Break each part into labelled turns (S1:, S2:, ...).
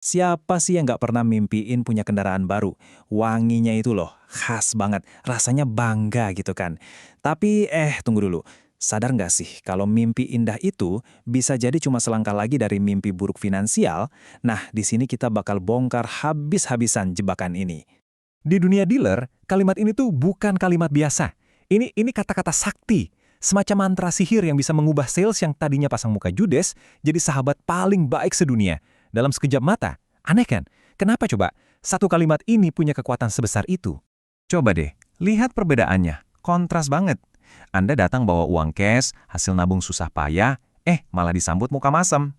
S1: Siapa sih yang nggak pernah mimpiin punya kendaraan baru? Wanginya itu loh, khas banget. Rasanya bangga gitu kan. Tapi tunggu dulu. Sadar nggak sih kalau mimpi indah itu bisa jadi cuma selangkah lagi dari mimpi buruk finansial? Nah, di sini kita bakal bongkar habis-habisan jebakan ini.
S2: Di dunia dealer, kalimat ini tuh bukan kalimat biasa. Ini kata-kata sakti, semacam mantra sihir yang bisa mengubah sales yang tadinya pasang muka judes jadi sahabat paling baik sedunia. Dalam sekejap mata, aneh kan? Kenapa coba? Satu kalimat ini punya kekuatan sebesar itu. Coba deh, lihat perbedaannya. Kontras banget. Anda datang bawa uang cash, hasil nabung susah payah, malah disambut muka masam.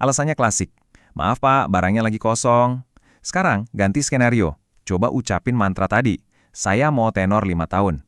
S2: Alasannya klasik. Maaf pak, barangnya lagi kosong. Sekarang, ganti skenario. Coba ucapin mantra tadi. Saya mau tenor 5 tahun.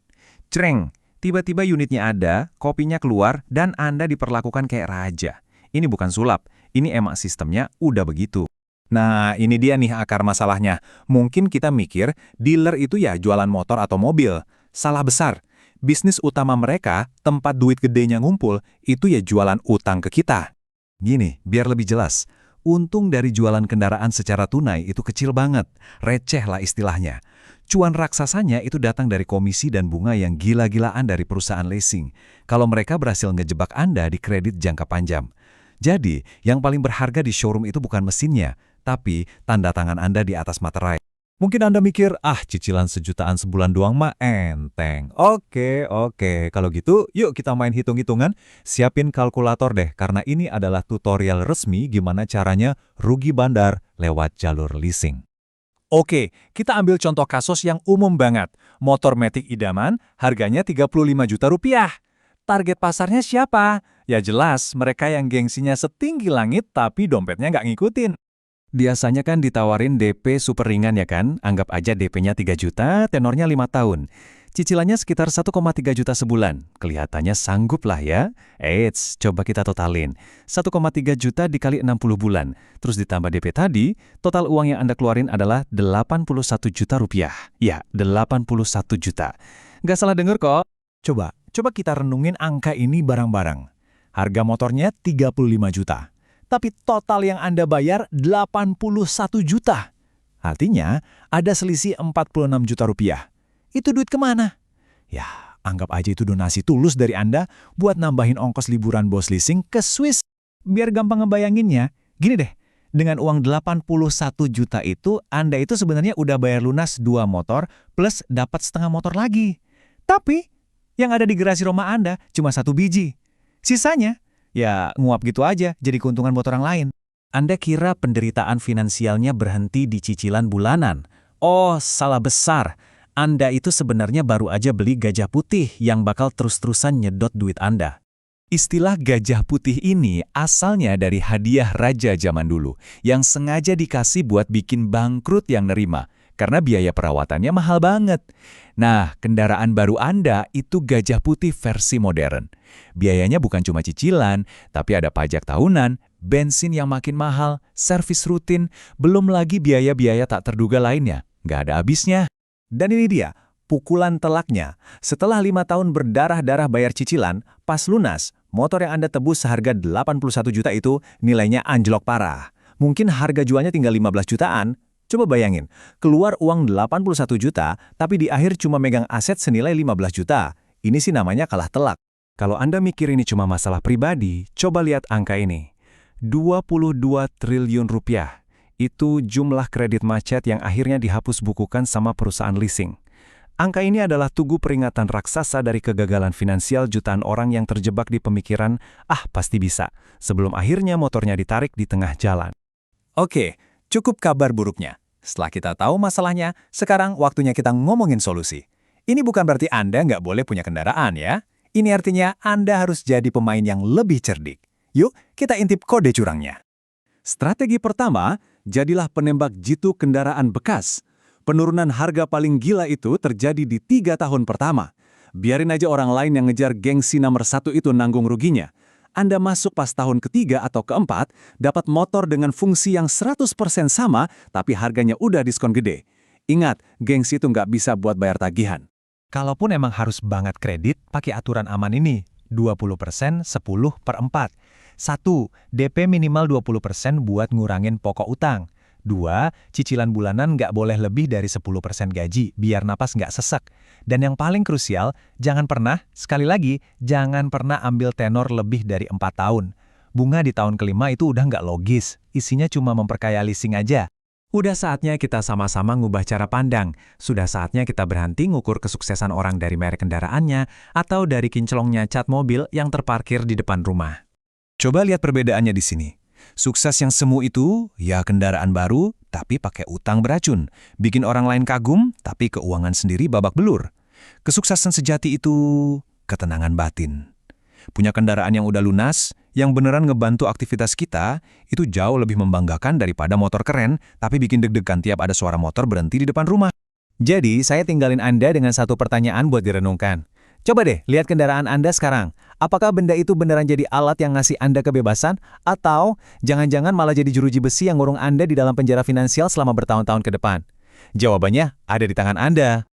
S2: Creng, tiba-tiba unitnya ada, kopinya keluar, dan Anda diperlakukan kayak raja. Ini bukan sulap, ini emang sistemnya udah begitu.
S1: Nah, ini dia nih akar masalahnya. Mungkin kita mikir dealer itu ya jualan motor atau mobil. Salah besar. Bisnis utama mereka, tempat duit gedenya ngumpul, itu ya jualan utang ke kita.
S2: Gini, biar lebih jelas. Untung dari jualan kendaraan secara tunai itu kecil banget. Receh lah istilahnya. Cuan raksasanya itu datang dari komisi dan bunga yang gila-gilaan dari perusahaan leasing. Kalau mereka berhasil ngejebak Anda di kredit jangka panjang. Jadi, yang paling berharga di showroom itu bukan mesinnya, tapi tanda tangan Anda di atas materai. Mungkin Anda mikir, cicilan sejutaan sebulan doang mah enteng. Oke. Kalau gitu, yuk kita main hitung-hitungan. Siapin kalkulator deh, karena ini adalah tutorial resmi gimana caranya rugi bandar lewat jalur leasing.
S1: Oke, kita ambil contoh kasus yang umum banget. Motor Matic idaman, harganya 35 juta rupiah. Target pasarnya siapa? Ya jelas, mereka yang gengsinya setinggi langit tapi dompetnya nggak ngikutin.
S2: Biasanya kan ditawarin DP super ringan ya kan? Anggap aja DP-nya 3 juta, tenornya 5 tahun. Cicilannya sekitar 1,3 juta sebulan. Kelihatannya sanggup lah ya. Eits, coba kita totalin. 1,3 juta dikali 60 bulan. Terus ditambah DP tadi, total uang yang Anda keluarin adalah 81 juta rupiah. Ya, 81 juta. Nggak salah denger kok.
S1: Coba kita renungin angka ini bareng-bareng. Harga motornya 35 juta. Tapi total yang Anda bayar 81 juta. Artinya, ada selisih 46 juta rupiah. Itu duit kemana? Ya, anggap aja itu donasi tulus dari Anda buat nambahin ongkos liburan bos leasing ke Swiss. Biar gampang ngebayanginnya, gini deh, dengan uang 81 juta itu, Anda itu sebenarnya udah bayar lunas 2 motor plus dapat setengah motor lagi. Tapi, yang ada di garasi rumah Anda cuma 1 biji. Sisanya, ya nguap gitu aja jadi keuntungan buat orang lain. Anda kira penderitaan finansialnya berhenti di cicilan bulanan? Oh, salah besar. Anda itu sebenarnya baru aja beli gajah putih yang bakal terus-terusan nyedot duit Anda.
S2: Istilah gajah putih ini asalnya dari hadiah raja zaman dulu yang sengaja dikasih buat bikin bangkrut yang nerima karena biaya perawatannya mahal banget. Nah, kendaraan baru Anda itu gajah putih versi modern. Biayanya bukan cuma cicilan, tapi ada pajak tahunan, bensin yang makin mahal, servis rutin, belum lagi biaya-biaya tak terduga lainnya. Nggak ada habisnya.
S1: Dan ini dia, pukulan telaknya. Setelah 5 tahun berdarah-darah bayar cicilan, pas lunas, motor yang Anda tebus seharga 81 juta itu nilainya anjlok parah. Mungkin harga jualnya tinggal 15 jutaan. Coba bayangin, keluar uang 81 juta, tapi di akhir cuma megang aset senilai 15 juta. Ini sih namanya kalah telak.
S2: Kalau Anda mikir ini cuma masalah pribadi, coba lihat angka ini. 22 triliun rupiah. Itu jumlah kredit macet yang akhirnya dihapus bukukan sama perusahaan leasing. Angka ini adalah tugu peringatan raksasa dari kegagalan finansial jutaan orang yang terjebak di pemikiran, pasti bisa, sebelum akhirnya motornya ditarik di tengah jalan.
S1: Oke, cukup kabar buruknya. Setelah kita tahu masalahnya, sekarang waktunya kita ngomongin solusi. Ini bukan berarti Anda nggak boleh punya kendaraan ya. Ini artinya Anda harus jadi pemain yang lebih cerdik. Yuk, kita intip kode curangnya. Strategi pertama, jadilah penembak jitu kendaraan bekas. Penurunan harga paling gila itu terjadi di 3 tahun pertama. Biarin aja orang lain yang ngejar gengsi nomor 1 itu nanggung ruginya. Anda masuk pas tahun ketiga atau keempat, dapat motor dengan fungsi yang 100% sama, tapi harganya udah diskon gede. Ingat, gengsi itu nggak bisa buat bayar tagihan.
S2: Kalaupun emang harus banget kredit, pakai aturan aman ini. 20% 10/4. 1. DP minimal 20% buat ngurangin pokok utang.
S1: 2, cicilan bulanan nggak boleh lebih dari 10% gaji, biar napas nggak sesek. Dan yang paling krusial, jangan pernah, sekali lagi, jangan pernah ambil tenor lebih dari 4 tahun. Bunga di tahun kelima itu udah nggak logis, isinya cuma memperkaya leasing aja. Udah saatnya kita sama-sama ngubah cara pandang. Sudah saatnya kita berhenti ngukur kesuksesan orang dari merek kendaraannya atau dari kinclongnya cat mobil yang terparkir di depan rumah.
S2: Coba lihat perbedaannya di sini. Sukses yang semu itu, ya kendaraan baru, tapi pakai utang beracun. Bikin orang lain kagum, tapi keuangan sendiri babak belur. Kesuksesan sejati itu ketenangan batin. Punya kendaraan yang udah lunas, yang beneran ngebantu aktivitas kita, itu jauh lebih membanggakan daripada motor keren, tapi bikin deg-degan tiap ada suara motor berhenti di depan rumah.
S1: Jadi, saya tinggalin Anda dengan satu pertanyaan buat direnungkan. Coba deh, lihat kendaraan Anda sekarang. Apakah benda itu beneran jadi alat yang ngasih Anda kebebasan? Atau jangan-jangan malah jadi jeruji besi yang ngurung Anda di dalam penjara finansial selama bertahun-tahun ke depan? Jawabannya ada di tangan Anda.